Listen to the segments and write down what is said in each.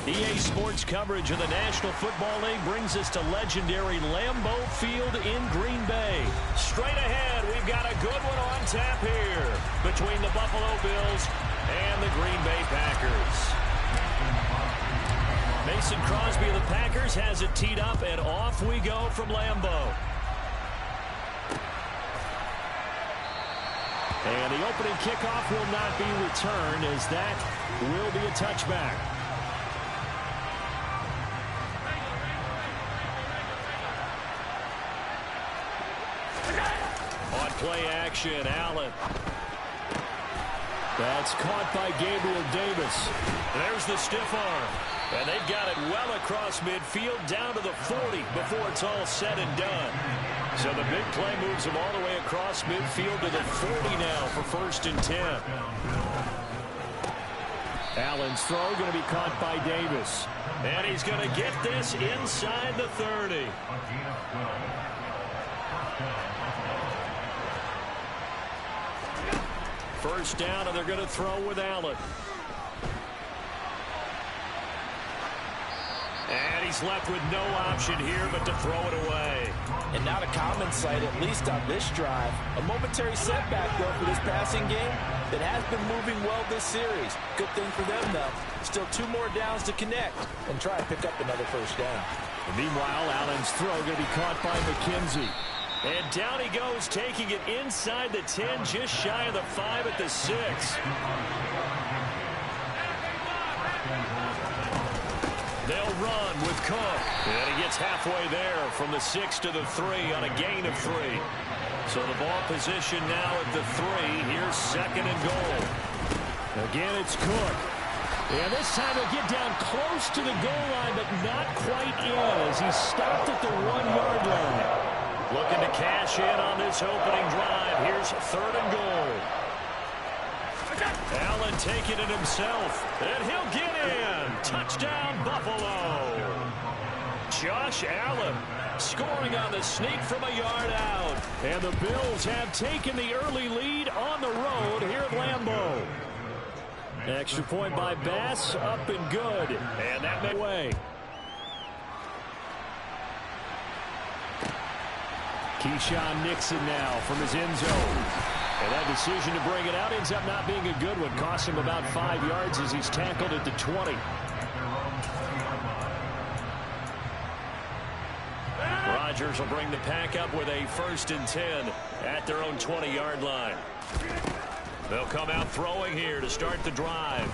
EA Sports coverage of the National Football League brings us to legendary Lambeau Field in Green Bay. Straight ahead, we've got a good one on tap here between the Buffalo Bills and the Green Bay Packers. Mason Crosby of the Packers has it teed up, and off we go from Lambeau. And the opening kickoff will not be returned, as that will be a touchback. On play action, Allen. That's caught by Gabriel Davis. There's the stiff arm. And they've got it well across midfield down to the 40 before it's all said and done. So the big play moves him all the way across midfield to the 40 now for 1st and 10. Allen's throw going to be caught by Davis. And he's going to get this inside the 30. First down, and they're going to throw with Allen. And he's left with no option here but to throw it away. And not a common sight, at least on this drive. A momentary setback, though, for this passing game that has been moving well this series. Good thing for them, though. Still 2 more downs to connect and try and pick up another first down. And meanwhile, Allen's throw going to be caught by McKenzie. And down he goes, taking it inside the 10, just shy of the 5 at the 6. They'll run with Cook. And he gets halfway there from the 6 to the 3 on a gain of 3. So the ball position now at the 3. Here's 2nd and goal. Again, it's Cook. And this time he'll get down close to the goal line, but not quite in as he stopped at the 1-yard line. Looking to cash in on this opening drive. Here's 3rd and goal. Allen taking it himself, and he'll get in. Touchdown, Buffalo. Josh Allen scoring on the sneak from a yard out. And the Bills have taken the early lead on the road here at Lambeau. Extra point by Bass, up and good. And that made way. Keyshawn Nixon now from his end zone. And that decision to bring it out ends up not being a good one. Cost him about 5 yards as he's tackled at the 20. Rodgers will bring the pack up with a 1st and 10 at their own 20-yard line. They'll come out throwing here to start the drive.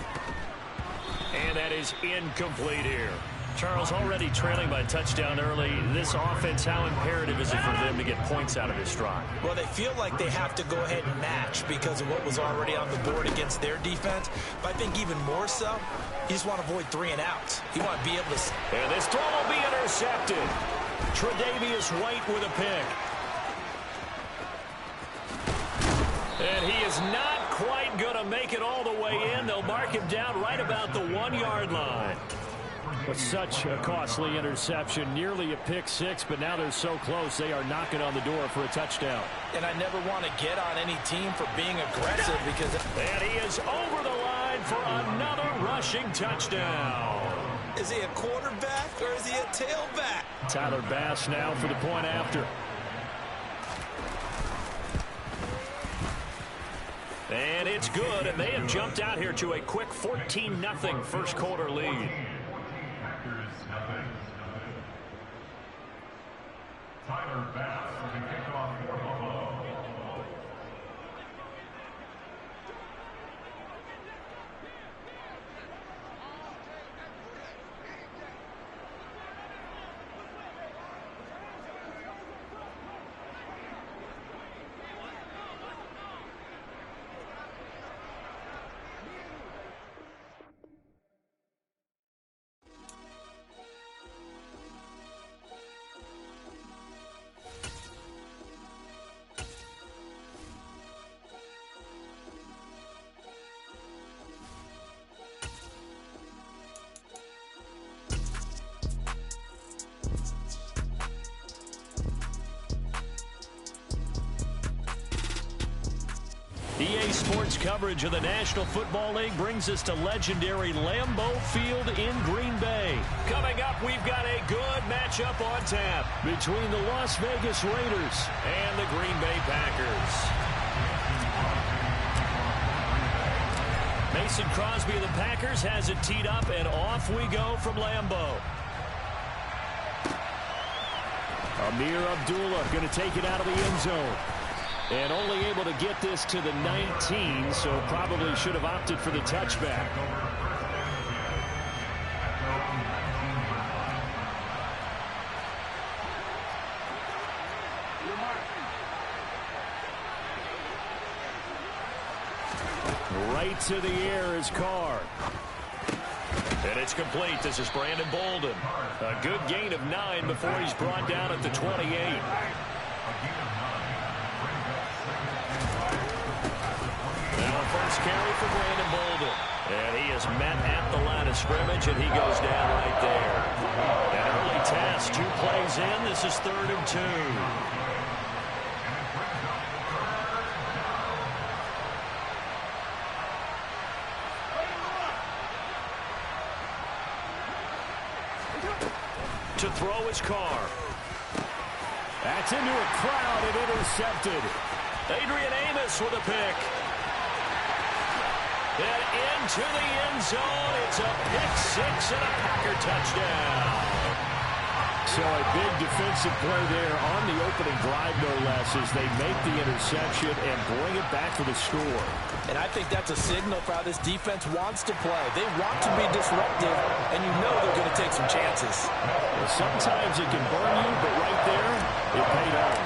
And that is incomplete here. Charles, already trailing by a touchdown early. This offense, how imperative is it for them to get points out of this drive? Well, they feel like they have to go ahead and match because of what was already on the board against their defense. But I think even more so, you just want to avoid 3 and outs. You want to be able to... And this throw will be intercepted. Tre'Davious White with a pick. And he is not quite going to make it all the way in. They'll mark him down right about the 1-yard line. But such a costly interception, nearly a pick 6, but now they're so close they are knocking on the door for a touchdown. And I never want to get on any team for being aggressive because... And he is over the line for another rushing touchdown. Is he a quarterback or is he a tailback? Tyler Bass now for the point after. And it's good, and they have jumped out here to a quick 14-0 first quarter lead. Tyler Bass will be kicked off for Buffalo. Sports coverage of the National Football League brings us to legendary Lambeau Field in Green Bay. Coming up, we've got a good matchup on tap between the Las Vegas Raiders and the Green Bay Packers. Mason Crosby of the Packers has it teed up, and off we go from Lambeau. Amir Abdullah going to take it out of the end zone. And only able to get this to the 19, so probably should have opted for the touchback. Right to the air is Carr. And it's complete. This is Brandon Bolden. A good gain of 9 before he's brought down at the 28. Now a first carry for Brandon Bolden. And he is met at the line of scrimmage, and he goes down right there. An early test, 2 plays in. This is 3rd and 2. To throw his Carr. That's into a crowd and intercepted. Adrian Amos with a pick. And into the end zone. It's a pick 6 and a Packer touchdown. So a big defensive play there on the opening drive, no less, as they make the interception and bring it back for the score. And I think that's a signal for how this defense wants to play. They want to be disruptive, and you know they're going to take some chances. Well, sometimes it can burn you, but right there, it paid off.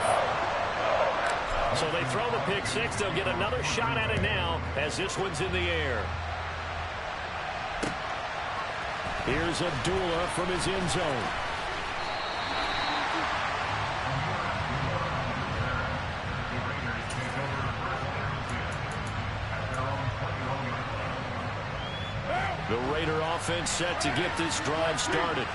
So they throw the pick 6. They'll get another shot at it now as this one's in the air. Here's Abdullah from his end zone. The Raider offense set to get this drive started.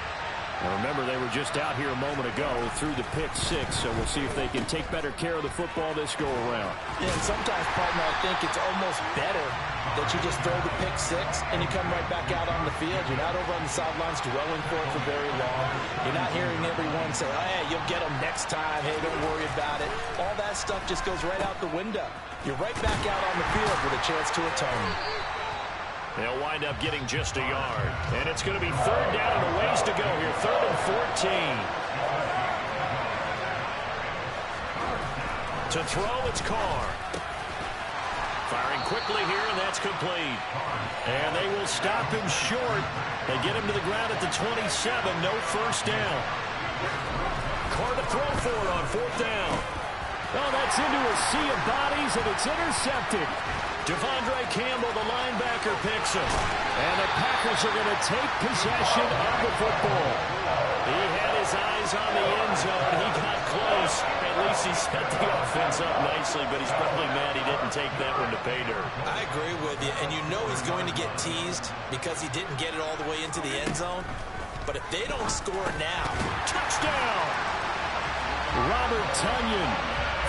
Now remember, they were just out here a moment ago through the pick 6, so we'll see if they can take better care of the football this go around. Yeah, and sometimes, partner, I think it's almost better that you just throw the pick 6 and you come right back out on the field. You're not over on the sidelines dwelling for it for very long. You're not hearing everyone say, oh, hey, you'll get them next time. Hey, don't worry about it. All that stuff just goes right out the window. You're right back out on the field with a chance to atone. They'll wind up getting just a yard. And it's going to be 3rd down and a ways to go here. 3rd and 14. To throw, it's Carr. Firing quickly here, and that's complete. And they will stop him short. They get him to the ground at the 27. No first down. Carr to throw for it on 4th down. Oh, that's into a sea of bodies, and it's intercepted. Devondre Campbell, the linebacker, picks him. And the Packers are going to take possession of the football. He had his eyes on the end zone. He got close. At least he set the offense up nicely, but he's probably mad he didn't take that one to pay dirt. I agree with you, and you know he's going to get teased because he didn't get it all the way into the end zone. But if they don't score now, touchdown! Robert Tonyan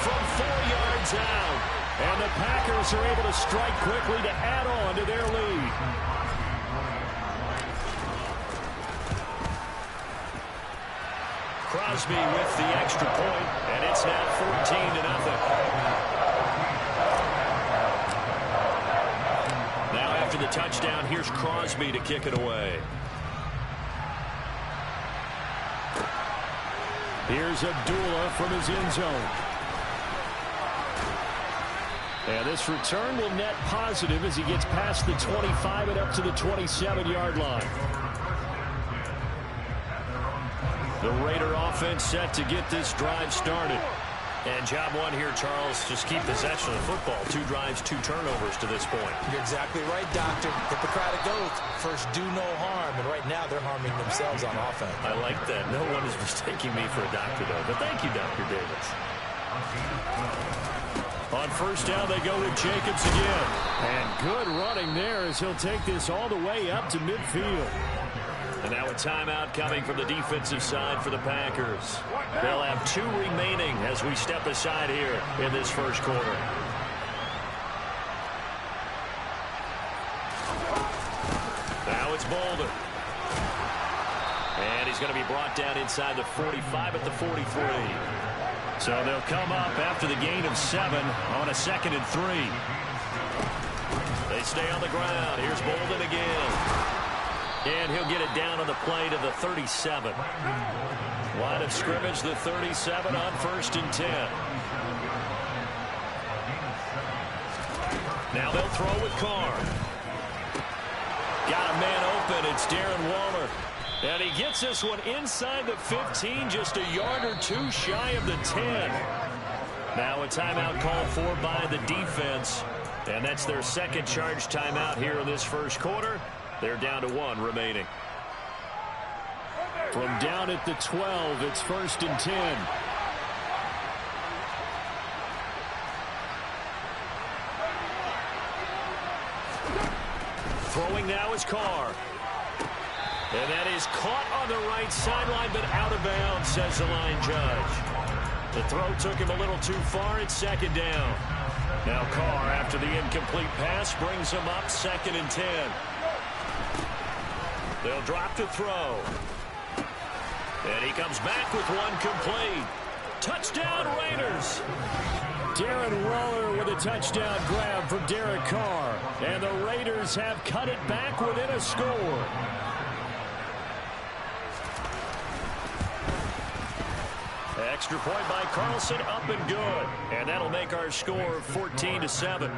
from 4 yards out. And the Packers are able to strike quickly to add on to their lead. Crosby with the extra point, and it's now 14-0. Now after the touchdown, here's Crosby to kick it away. Here's Abdullah from his end zone. And this return will net positive as he gets past the 25 and up to the 27-yard line. The Raider offense set to get this drive started. And job one here, Charles, just keep possession of the football. 2 drives, 2 turnovers to this point. You're exactly right, Doctor. Hippocratic oath, first do no harm. And right now they're harming themselves on offense. I like that. No one is mistaking me for a doctor, though. But thank you, Dr. Davis. On first down, they go with Jacobs again. And good running there as he'll take this all the way up to midfield. And now a timeout coming from the defensive side for the Packers. They'll have 2 remaining as we step aside here in this first quarter. So it's Boulder. And he's going to be brought down inside the 45 at the 43. So they'll come up after the gain of 7 on a 2nd and 3. They stay on the ground. Here's Bolden again. And he'll get it down on the play to the 37. Line of scrimmage, the 37 on 1st and 10. Now they'll throw with Carr. Got a man open. It's Darren Waller. And he gets this one inside the 15, just a yard or two shy of the 10. Now a timeout called for by the defense. And that's their second charge timeout here in this first quarter. They're down to 1 remaining. From down at the 12, it's 1st and 10. Throwing now is Carr. And that is caught on the right sideline, but out of bounds, says the line judge. The throw took him a little too far. It's 2nd down. Now Carr, after the incomplete pass, brings him up 2nd and 10. They'll drop to throw. And he comes back with one complete. Touchdown, Raiders. Darren Waller with a touchdown grab from Derek Carr. And the Raiders have cut it back within a score. Extra point by Carlson, up and good. And that'll make our score 14-7.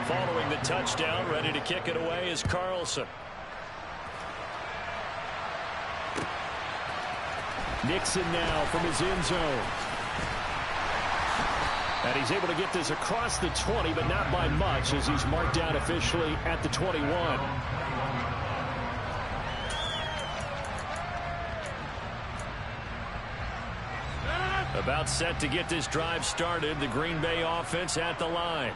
Following the touchdown, ready to kick it away is Carlson. Nixon now from his end zone. And he's able to get this across the 20, but not by much, as he's marked down officially at the 21. About set to get this drive started. The Green Bay offense at the line.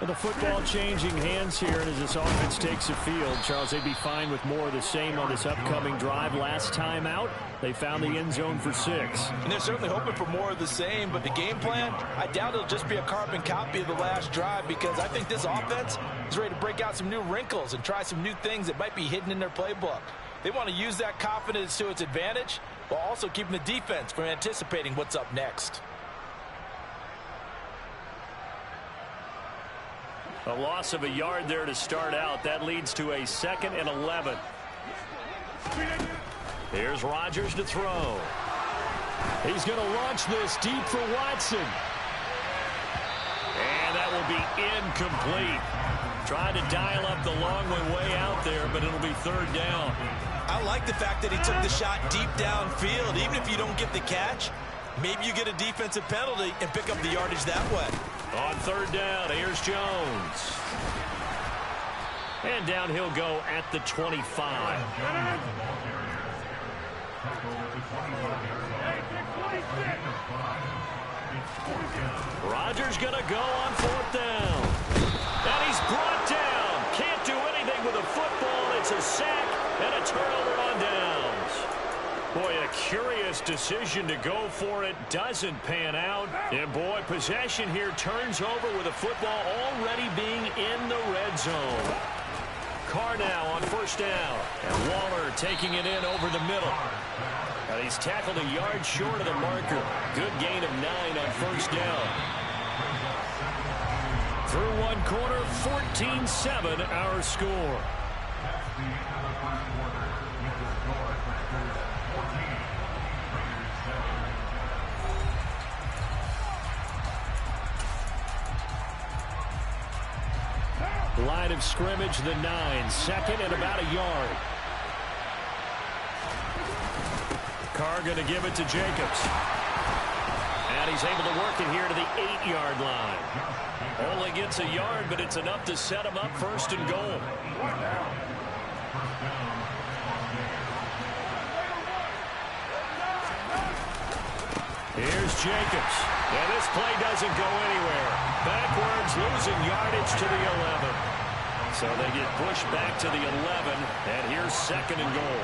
Well, the football changing hands here, and as this offense takes the field, Charles, they'd be fine with more of the same on this upcoming drive. Last time out, they found the end zone for 6. And they're certainly hoping for more of the same, but the game plan, I doubt it'll just be a carbon copy of the last drive, because I think this offense is ready to break out some new wrinkles and try some new things that might be hidden in their playbook. They want to use that confidence to its advantage, while also keeping the defense from anticipating what's up next. A loss of a yard there to start out. That leads to a 2nd and 11. Here's Rodgers to throw. He's going to launch this deep for Watson. And that will be incomplete. Trying to dial up the long way out there, but it'll be 3rd down. I like the fact that he took the shot deep downfield. Even if you don't get the catch, maybe you get a defensive penalty and pick up the yardage that way. On 3rd down, here's Jones. And down he'll go at the 25. Rodgers going to go on 4th down. And he's brought down. Can't do anything with a football. It's a sack and a turnover on downs. Boy, a curious decision to go for it. Doesn't pan out. And boy, possession here turns over with a football already being in the red zone. Carr now on 1st down. And Waller taking it in over the middle. And he's tackled a yard short of the marker. Good gain of 9 on 1st down. Through one quarter, 14-7 our score. Line of scrimmage, the 9. 2nd and about a yard. Carr going to give it to Jacobs. And he's able to work it here to the 8-yard line. Only gets a yard, but it's enough to set him up 1st and goal. Here's Jacobs. And this play doesn't go anywhere. Backwards, losing yardage to the 11. So they get pushed back to the 11, and here's 2nd and goal.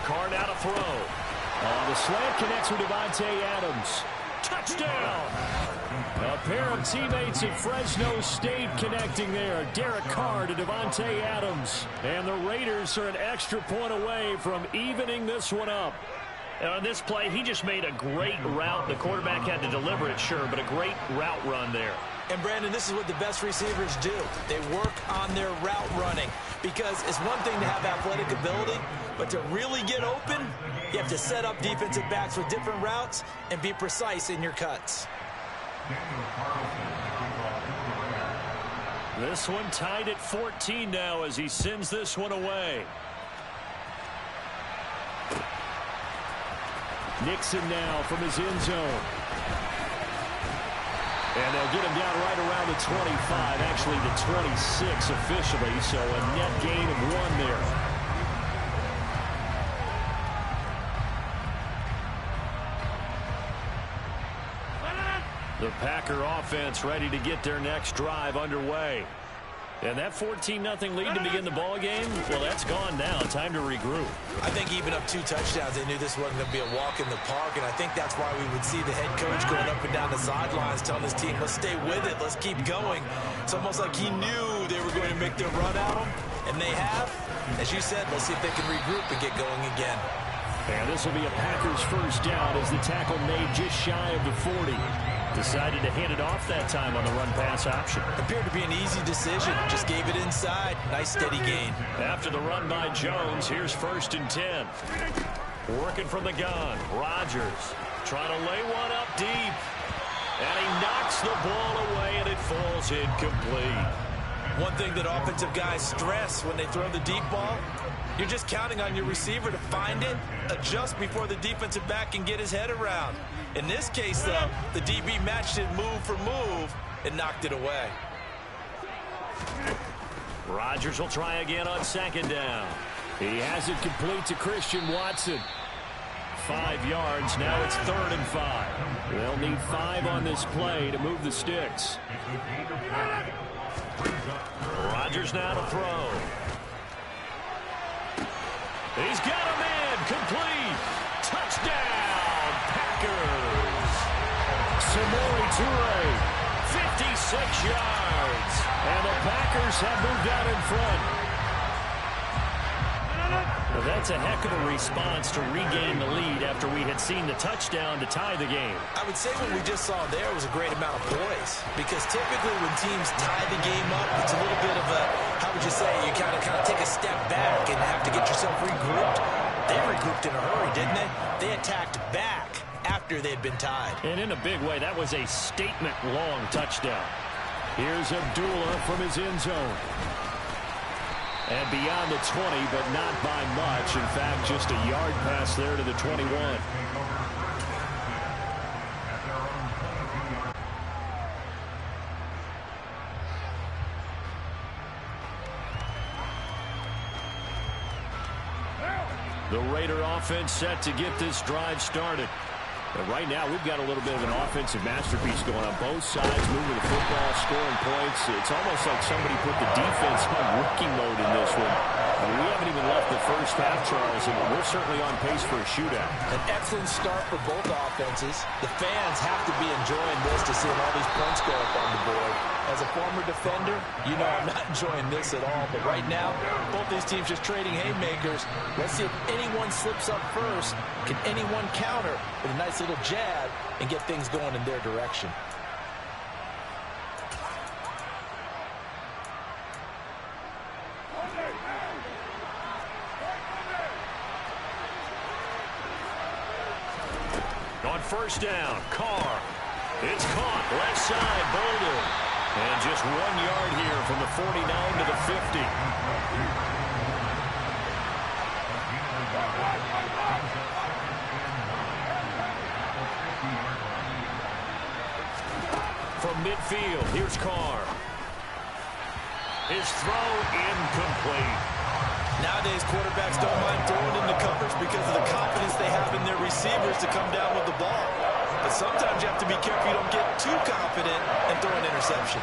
Carr now to throw. The slant connects with Davante Adams. Touchdown! A pair of teammates at Fresno State connecting there. Derek Carr to Davante Adams. And the Raiders are an extra point away from evening this one up. And on this play, he just made a great route. The quarterback had to deliver it, sure, but a great route run there. And, Brandon, this is what the best receivers do. They work on their route running because it's one thing to have athletic ability, but to really get open, you have to set up defensive backs with different routes and be precise in your cuts. This one tied at 14 now as he sends this one away. Nixon now from his end zone. And they'll get him down right around the 25, actually the 26 officially, so a net gain of 1 there. The Packer offense ready to get their next drive underway. And that 14-0 lead to begin the ball game, well, that's gone now. Time to regroup. I think even up 2 touchdowns, they knew this wasn't going to be a walk in the park, and I think that's why we would see the head coach going up and down the sidelines telling his team, let's stay with it, let's keep going. It's almost like he knew they were going to make their run at him, and they have. As you said, let's see if they can regroup and get going again. And this will be a Packers first down as the tackle made just shy of the 40. Decided to hand it off that time on the run-pass option. Appeared to be an easy decision. Just gave it inside. Nice steady gain. After the run by Jones, here's 1st and 10. Working from the gun. Rodgers trying to lay one up deep. And he knocks the ball away, and it falls incomplete. One thing that offensive guys stress when they throw the deep ball, you're just counting on your receiver to find it, adjust before the defensive back can get his head around. In this case, though, the DB matched it move for move and knocked it away. Rodgers will try again on 2nd down. He has it complete to Christian Watson. 5 yards. Now it's 3rd and 5. They'll need 5 on this play to move the sticks. Rodgers now to throw. He's got a man. Complete. Touchdown, Packers. Samori Toure, 56 yards. And the Packers have moved out in front. Well, that's a heck of a response to regain the lead after we had seen the touchdown to tie the game. I would say what we just saw there was a great amount of poise, because typically when teams tie the game up, it's a little bit of a, how would you say, you kind of take a step back and have to get yourself regrouped. They regrouped in a hurry, didn't they? They attacked back after they'd been tied. And in a big way, that was a statement-long touchdown. Here's Abdullah from his end zone. And beyond the 20, but not by much. In fact, just a yard pass there to the 21. The Raider offense set to get this drive started. And right now, we've got a little bit of an offensive masterpiece going on both sides, moving the football, scoring points. It's almost like somebody put the defense on rookie mode in this one. And we haven't even left the first half, Charles, and we're certainly on pace for a shootout. An excellent start for both offenses. The fans have to be enjoying this to see all these points go up on the board. As a former defender, you know I'm not enjoying this at all. But right now, both these teams just trading haymakers. Let's see if anyone slips up first. Can anyone counter with a nice little jab and get things going in their direction? On 1st down, Carr. It's caught, left side, Bolden. And just 1 yard here from the 49 to the 50. From midfield, here's Carr. His throw incomplete. Nowadays, quarterbacks don't mind throwing into coverage because of the confidence they have in their receivers to come down with the ball. But sometimes you have to be careful you don't get too confident and throw an interception.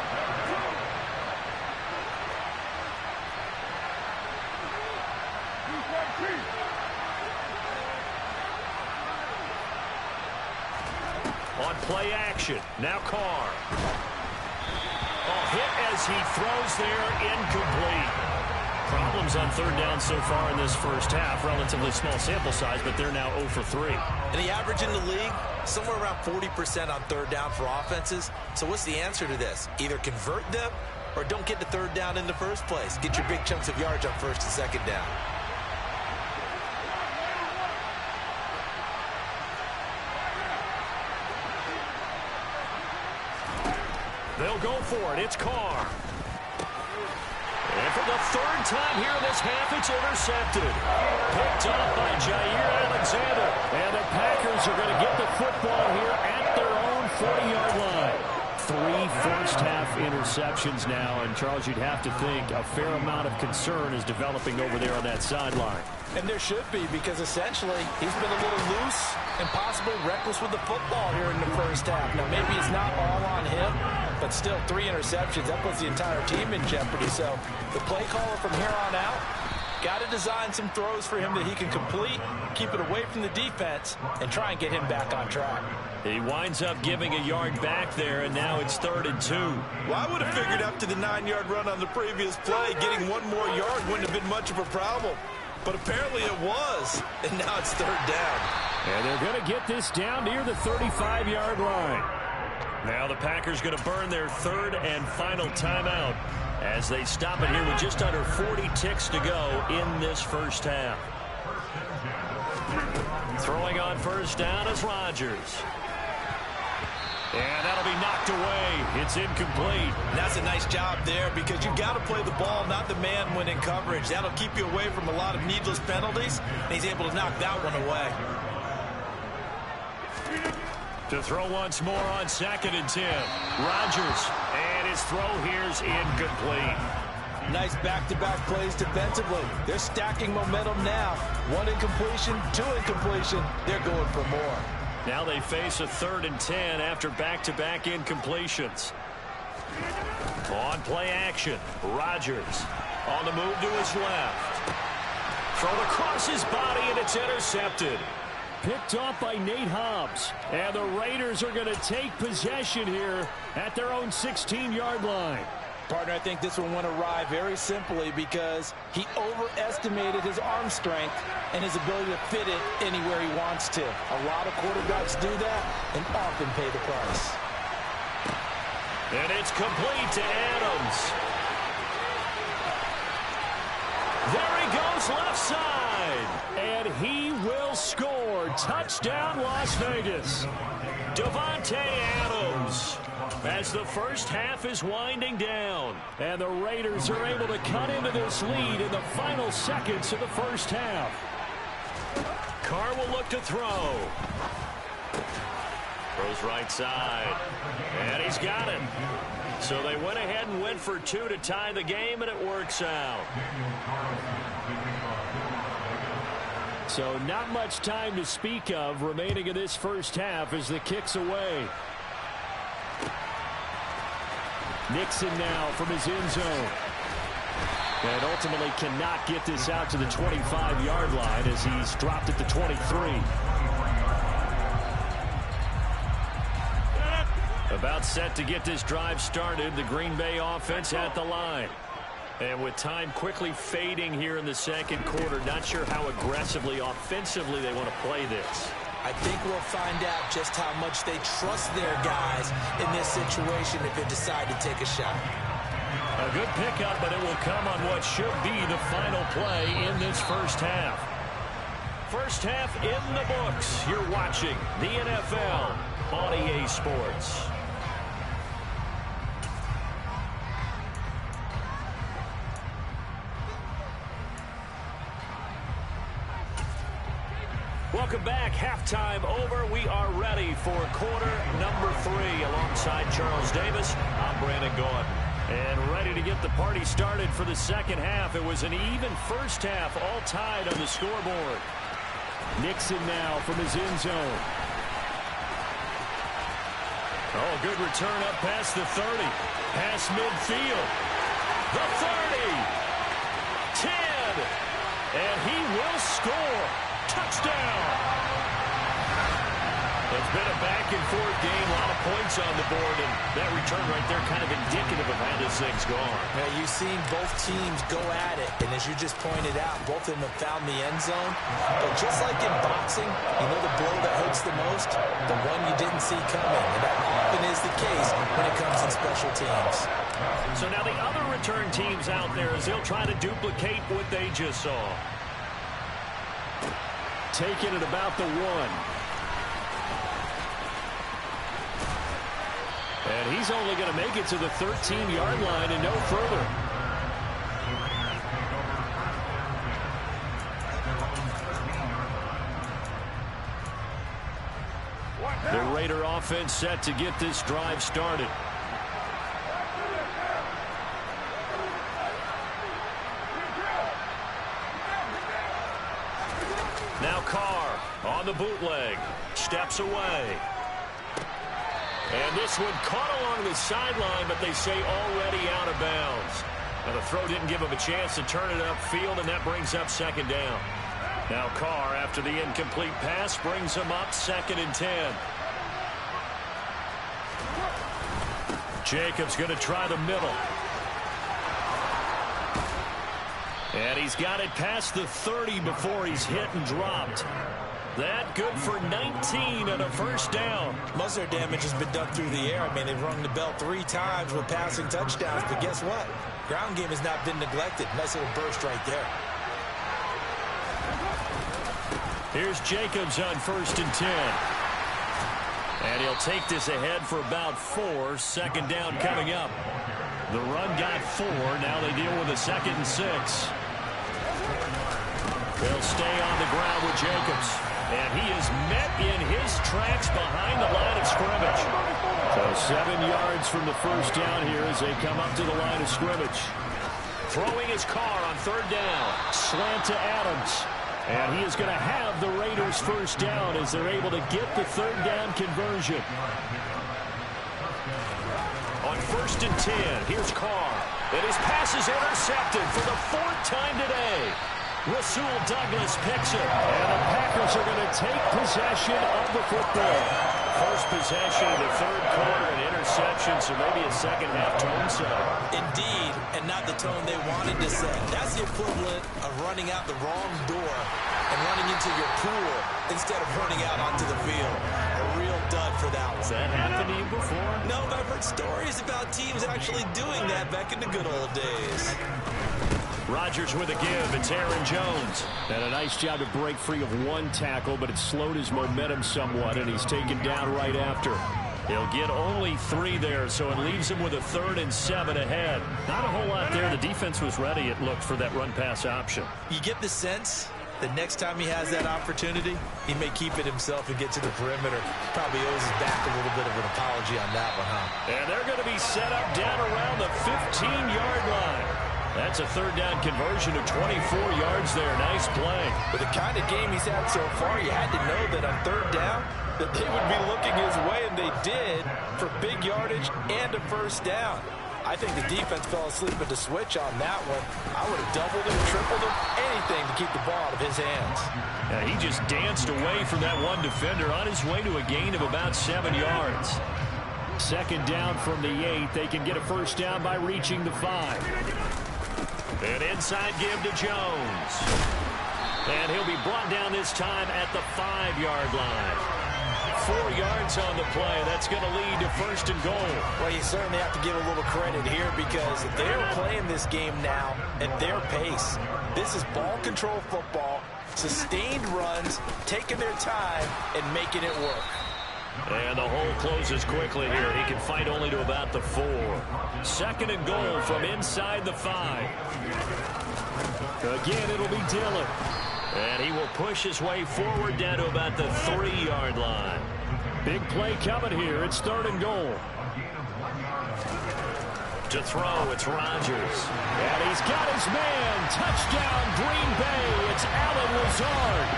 On play action. Now Carr. Hit as he throws there, incomplete. Problems on third down so far in this first half. Relatively small sample size, but they're now 0 for 3. And the average in the league, somewhere around 40% on third down for offenses. So what's the answer to this? Either convert them or don't get to third down in the first place. Get your big chunks of yards on first and second down. They'll go for it. It's Carr. And for the third time here in this half, it's intercepted. Picked up by Jair Alexander. And the Packers are going to get the football here at their own 40-yard line. 3 first-half interceptions now. And, Charles, you'd have to think a fair amount of concern is developing over there on that sideline. And there should be, because essentially he's been a little loose and possibly reckless with the football here in the first half. Now, maybe it's not all on him, but still 3 interceptions. That puts the entire team in jeopardy. So the play caller from here on out got to design some throws for him that he can complete, keep it away from the defense, and try and get him back on track. He winds up giving a yard back there, and now it's 3rd and 2. Well, I would have figured after the 9-yard run on the previous play, getting 1 more yard wouldn't have been much of a problem. But apparently it was, and now it's 3rd down. And they're going to get this down near the 35-yard line. Now the Packers going to burn their 3rd and final timeout as they stop it here with just under 40 ticks to go in this first half. Throwing on first down is Rodgers. And that'll be knocked away. It's incomplete. That's a nice job there, because you've got to play the ball, not the man when in coverage. That'll keep you away from a lot of needless penalties, and he's able to knock that one away. To throw once more on 2nd and 10. Rodgers. And his throw here's incomplete. Nice back-to-back plays defensively. They're stacking momentum now. 1 incompletion, 2 incompletion. They're going for more. Now they face a 3rd and 10 after back-to-back incompletions. On play action, Rodgers on the move to his left. Thrown across his body, and it's intercepted. Picked off by Nate Hobbs. And the Raiders are going to take possession here at their own 16-yard line. Partner, I think this one went awry very simply because he overestimated his arm strength and his ability to fit it anywhere he wants to. A lot of quarterbacks do that and often pay the price. And it's complete to Adams. There he goes left side. And he will score. Touchdown, Las Vegas. Davante Adams. As the first half is winding down. And the Raiders are able to cut into this lead in the final seconds of the first half. Carr will look to throw. Throws right side. And he's got it. So they went ahead and went for 2 to tie the game, and it works out. So not much time to speak of remaining in this first half as the kick's away. Nixon now from his end zone. And ultimately cannot get this out to the 25-yard line as he's dropped at the 23. About set to get this drive started, the Green Bay offense at the line. And with time quickly fading here in the second quarter, not sure how aggressively, offensively they want to play this. I think we'll find out just how much they trust their guys in this situation if they decide to take a shot. A good pickup, but it will come on what should be the final play in this first half. First half in the books. You're watching the NFL on EA Sports. Welcome back. Halftime over. We are ready for quarter number 3 alongside Charles Davis. I'm Brandon Gaudin. And ready to get the party started for the second half. It was an even first half, all tied on the scoreboard. Nixon now from his end zone. Oh, good return up past the 30. Past midfield. The 30. 10. And he will score. Touchdown. It's been a back-and-forth game, a lot of points on the board, and that return right there kind of indicative of how this thing's gone. Yeah, you've seen both teams go at it, and as you just pointed out, both of them have found the end zone. But just like in boxing, you know the blow that hurts the most? The one you didn't see coming, and that often is the case when it comes in special teams. So now the other return teams out there as they'll try to duplicate what they just saw. Taking it about the 1. And he's only going to make it to the 13-yard line and no further. The Raider offense set to get this drive started. Now Carr on the bootleg. Steps away. And this one caught along the sideline, but they say already out of bounds. Now the throw didn't give him a chance to turn it upfield, and that brings up second down. Now Carr, after the incomplete pass, brings him up 2nd and 10. Jacobs going to try the middle. And he's got it past the 30 before he's hit and dropped. That good for 19 and a first down. Most of their damage has been done through the air. I mean, they've rung the bell 3 times with passing touchdowns, but guess what? Ground game has not been neglected. Nice little burst right there. Here's Jacobs on 1st and 10. And he'll take this ahead for about 4. 2nd down coming up. The run got 4. Now they deal with a 2nd and 6. They'll stay on the ground with Jacobs. And he is met in his tracks behind the line of scrimmage. So 7 yards from the first down here as they come up to the line of scrimmage. Throwing his Carr on 3rd down. Slant to Adams. And he is going to have the Raiders first down as they're able to get the 3rd down conversion. On 1st and 10, here's Carr. And his pass is intercepted for the 4th time today. Rasul Douglas picks it. And the Packers are going to take possession of the football. First possession of the 3rd quarter, an interception, so maybe a second-half tone setter. Indeed, and not the tone they wanted to set. That's the equivalent of running out the wrong door and running into your pool instead of running out onto the field. A real dud for that one. Has that happened to you before? No, but I've heard stories about teams actually doing that back in the good old days. Rodgers with a give. It's Aaron Jones. And a nice job to break free of 1 tackle, but it slowed his momentum somewhat, and he's taken down right after. He'll get only 3 there, so it leaves him with a 3rd and 7 ahead. Not a whole lot there. The defense was ready, it looked, for that run-pass option. You get the sense that next time he has that opportunity, he may keep it himself and get to the perimeter. Probably owes his back a little bit of an apology on that one, huh? And they're going to be set up down around the 15-yard line. That's a 3rd down conversion of 24 yards there. Nice play. With the kind of game he's had so far, you had to know that on 3rd down, that they would be looking his way, and they did, for big yardage and a first down. I think the defense fell asleep at the switch on that one. I would have doubled him, tripled him, anything to keep the ball out of his hands. Yeah, he just danced away from that one defender on his way to a gain of about 7 yards. 2nd down from the 8. They can get a first down by reaching the 5. An inside give to Jones. And he'll be brought down this time at the 5-yard line. 4 yards on the play. That's going to lead to 1st and goal. Well, you certainly have to give a little credit here because they're playing this game now at their pace. This is ball control football, sustained runs, taking their time, and making it work. And the hole closes quickly here. He can fight only to about the 4. 2nd and goal from inside the 5. Again, it'll be Dillon. And he will push his way forward down to about the 3-yard line. Big play coming here. It's 3rd and goal. To throw, it's Rodgers. And he's got his man. Touchdown, Green Bay. It's Allen Lazard.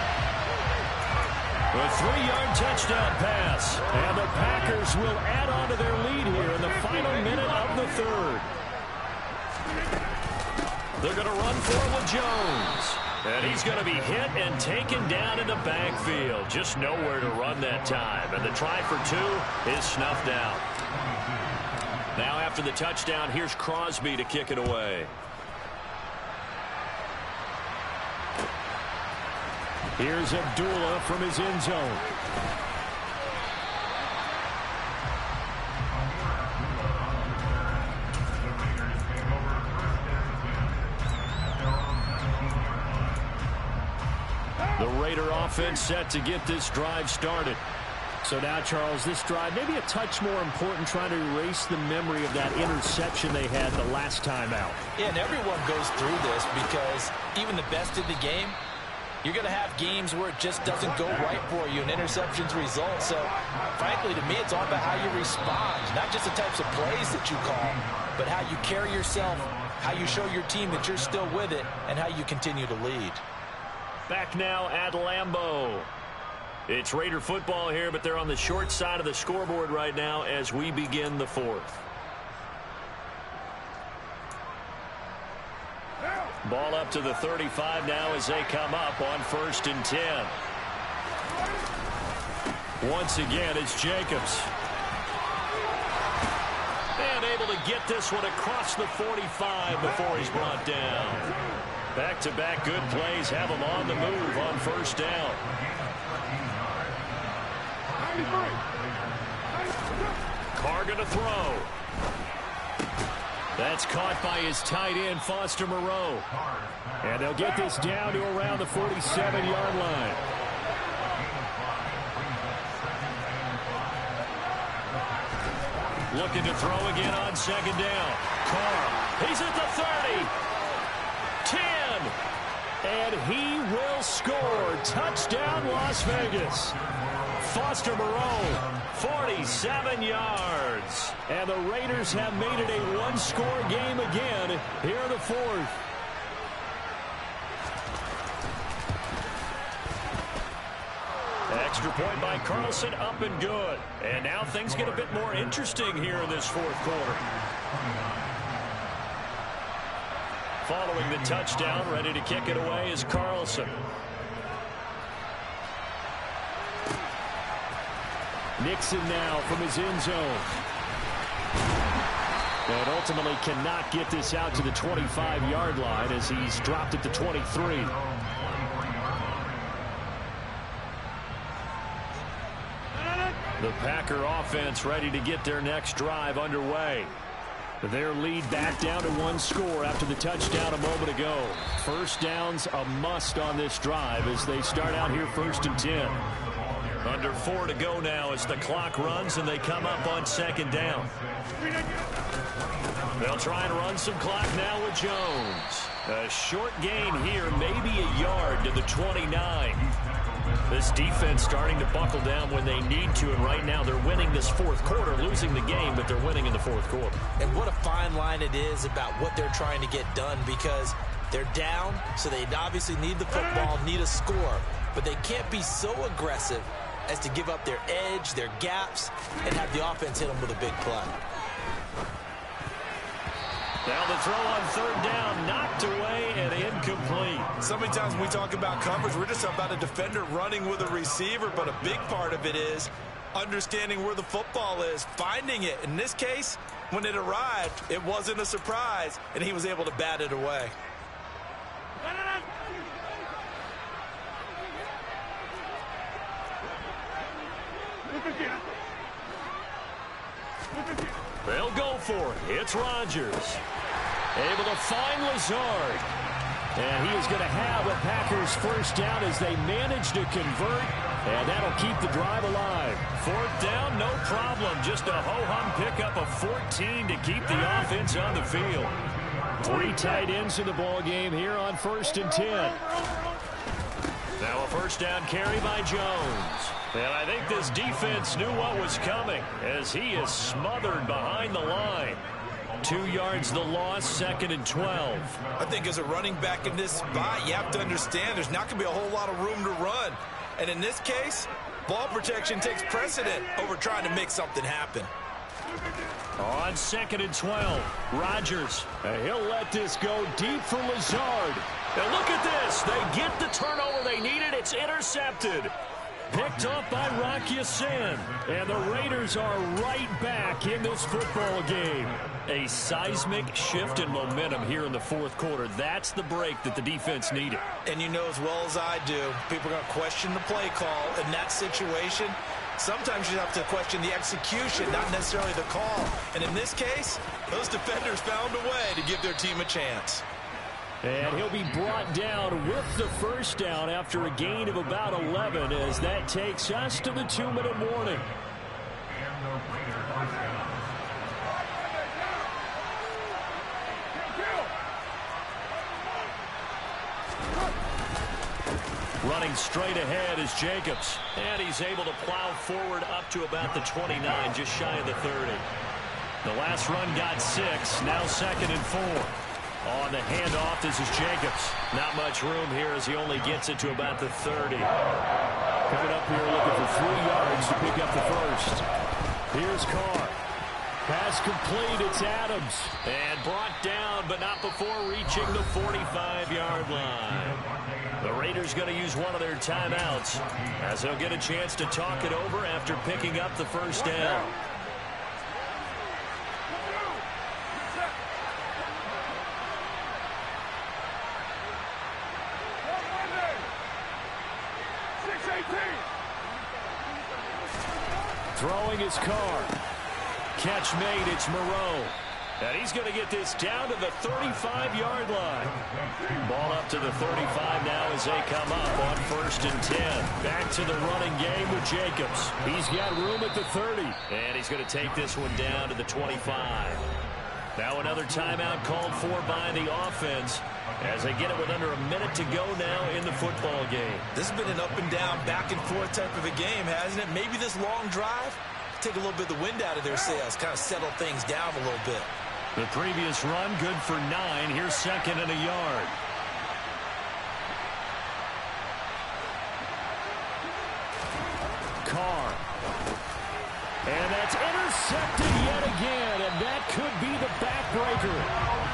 A 3-yard touchdown pass. And the Packers will add on to their lead here in the final minute of the 3rd. They're going to run for it with Jones. And he's going to be hit and taken down in the backfield. Just nowhere to run that time. And the try for 2 is snuffed out. Now after the touchdown, here's Crosby to kick it away. Here's Abdullah from his end zone. The Raider offense set to get this drive started. So now, Charles, this drive maybe a touch more important, trying to erase the memory of that interception they had the last time out. Yeah, and everyone goes through this because even the best in the game, you're going to have games where it just doesn't go right for you and interceptions result. So, frankly, to me, it's all about how you respond, not just the types of plays that you call, but how you carry yourself, how you show your team that you're still with it, and how you continue to lead. Back now at Lambeau. It's Raider football here, but they're on the short side of the scoreboard right now as we begin the 4th. Ball up to the 35 now as they come up on 1st and 10. Once again, it's Jacobs. And able to get this one across the 45 before he's brought down. Back-to-back good plays have him on the move on 1st down. Carr going to throw. That's caught by his tight end, Foster Moreau. And they'll get this down to around the 47-yard line. Looking to throw again on 2nd down. Carr, he's at the 30. 10. And he will score. Touchdown, Las Vegas. Foster Moreau, 47 yards. And the Raiders have made it a one-score game again here in the 4th. Extra point by Carlson, up and good. And now things get a bit more interesting here in this 4th quarter. Following the touchdown, ready to kick it away is Carlson. Nixon now from his end zone. And ultimately cannot get this out to the 25-yard line as he's dropped at the 23. The Packer offense ready to get their next drive underway. Their lead back down to 1 score after the touchdown a moment ago. 1st down's a must on this drive as they start out here 1st and 10. Under 4 to go now as the clock runs and they come up on 2nd down. They'll try and run some clock now with Jones. A short gain here, maybe a yard to the 29. This defense starting to buckle down when they need to, and right now they're winning this 4th quarter, losing the game, but they're winning in the 4th quarter. And what a fine line it is about what they're trying to get done, because they're down, so they obviously need the football, need a score, but they can't be so aggressive as to give up their edge, their gaps, and have the offense hit them with a big play. Now the throw on 3rd down, knocked away and incomplete. So many times when we talk about coverage, we're just about a defender running with a receiver, but a big part of it is understanding where the football is, finding it. In this case, when it arrived, it wasn't a surprise, and he was able to bat it away. They'll go for it. It's Rodgers. Able to find Lazard. And he is going to have a Packers 1st down as they manage to convert. And that'll keep the drive alive. 4th down, no problem. Just a ho-hum pickup of 14 to keep the offense on the field. 3 tight ends in the ball game here on 1st and 10. Now a 1st down carry by Jones. And I think this defense knew what was coming as he is smothered behind the line. 2 yards the loss, 2nd and 12. I think as a running back in this spot, you have to understand there's not going to be a whole lot of room to run. And in this case, ball protection takes precedent over trying to make something happen. On 2nd and 12, Rodgers. He'll let this go deep for Lazard. And look at this. They get the turnover they needed. It's intercepted. Picked up by Rock Ya-Sin. And the Raiders are right back in this football game. A seismic shift in momentum here in the fourth quarter. That's the break that the defense needed. And you know as well as I do, people are going to question the play call in that situation. Sometimes you have to question the execution, not necessarily the call. And in this case, those defenders found a way to give their team a chance. And he'll be brought down with the first down after a gain of about 11 as that takes us to the 2-minute warning. And the Raiders first down. Running straight ahead is Jacobs. And he's able to plow forward up to about the 29, just shy of the 30. The last run got 6, now 2nd and 4. On the handoff, this is Jacobs. Not much room here as he only gets it to about the 30. Coming up here looking for 3 yards to pick up the first. Here's Carr. Pass complete, it's Adams. And brought down, but not before reaching the 45-yard line. The Raiders going to use one of their timeouts as they'll get a chance to talk it over after picking up the first down. Throwing his Carr. Catch made, it's Moreau. And he's going to get this down to the 35-yard line. Ball up to the 35 now as they come up on 1st and 10. Back to the running game with Jacobs. He's got room at the 30. And he's going to take this one down to the 25. Now another timeout called for by the offense as they get it with under a minute to go now in the football game. This has been an up and down, back and forth type of a game, hasn't it? Maybe this long drive, take a little bit of the wind out of their sails, kind of settle things down a little bit. The previous run good for 9. Here's 2nd and a yard. Carr. And that's intercepted yet again, and that could be the backbreaker.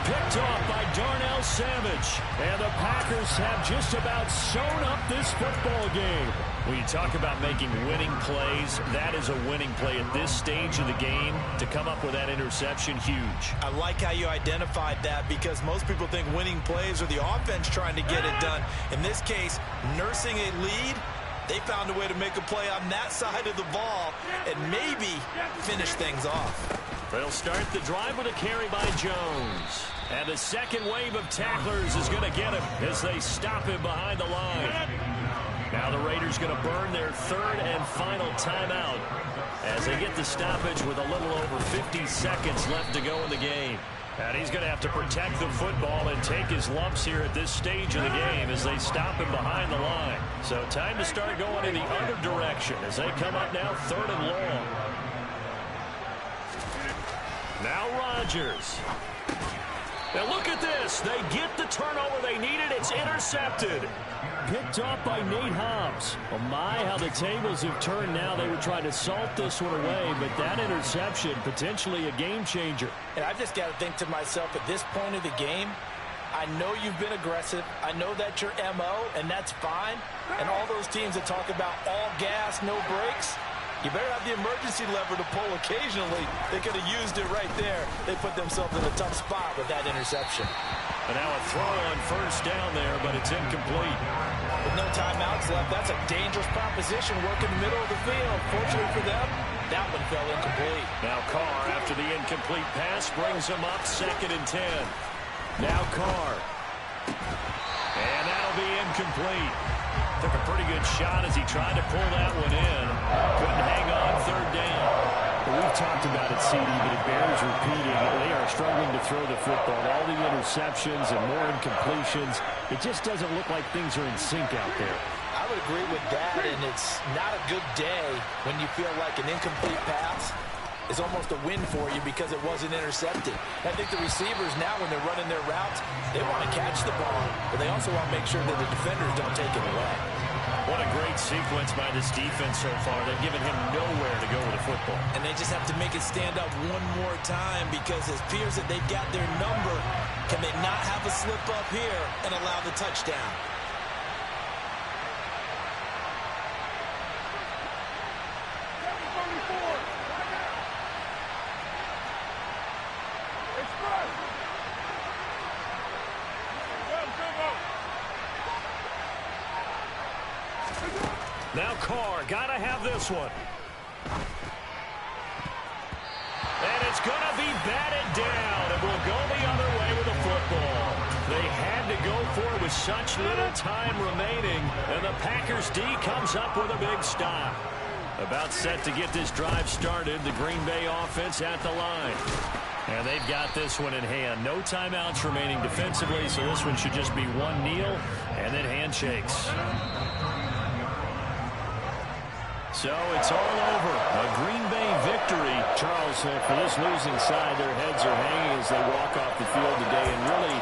Picked off by Darnell Savage. And the Packers have just about sewn up this football game. When you talk about making winning plays, that is a winning play at this stage of the game. To come up with that interception, huge. I like how you identified that because most people think winning plays are the offense trying to get it done. In this case, nursing a lead, they found a way to make a play on that side of the ball and maybe finish things off. They'll start the drive with a carry by Jones. And the second wave of tacklers is going to get him as they stop him behind the line. Now the Raiders going to burn their 3rd and final timeout as they get the stoppage with a little over 50 seconds left to go in the game. And he's going to have to protect the football and take his lumps here at this stage of the game as they stop him behind the line. So time to start going in the other direction as they come up now 3rd and long. Now Rodgers. Now look at this. They get the turnover they needed. It's intercepted. Picked off by Nate Hobbs. Oh my, how the tables have turned now. They were trying to salt this one away, but that interception, potentially a game changer. And I've just got to think to myself, at this point of the game, I know you've been aggressive. I know that's your MO, and that's fine. And all those teams that talk about all gas, no brakes, you better have the emergency lever to pull occasionally. They could have used it right there. They put themselves in a tough spot with that interception. And now a throw on 1st down there, but it's incomplete. With no timeouts left, that's a dangerous proposition working the middle of the field. Fortunately for them, that one fell incomplete. Now Carr, after the incomplete pass, brings him up 2nd and 10. Now Carr. And that'll be incomplete. Took a pretty good shot as he tried to pull that one in. Couldn't hang on 3rd down. Well, we've talked about it, CD, but it bears repeating. They are struggling to throw the football. All the interceptions and more incompletions. It just doesn't look like things are in sync out there. I would agree with that, and it's not a good day when you feel like an incomplete pass is almost a win for you because it wasn't intercepted. I think the receivers now, when they're running their routes, they want to catch the ball, but they also want to make sure that the defenders don't take it away. What a great sequence by this defense so far. They've given him nowhere to go go with the football. And they just have to make it stand up one more time, because it appears that they've got their number. Can they not have a slip up here and allow the touchdown? Now Carr, gotta have this one. And it's gonna be batted down, and we'll go the other way with the football. They had to go for it with such little time remaining, and the Packers D comes up with a big stop. About set to get this drive started, the Green Bay offense at the line. And they've got this one in hand. No timeouts remaining defensively, so this one should just be one kneel and then handshakes. So it's all over. A Green Bay victory. Charles, for this losing side, their heads are hanging as they walk off the field today. And really,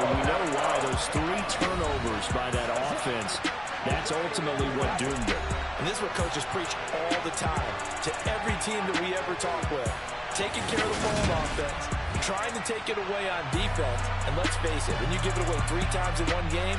we know why. Those 3 turnovers by that offense, that's ultimately what doomed it. And this is what coaches preach all the time to every team that we ever talk with. Taking care of the ball on offense, trying to take it away on defense. And let's face it, when you give it away 3 times in one game,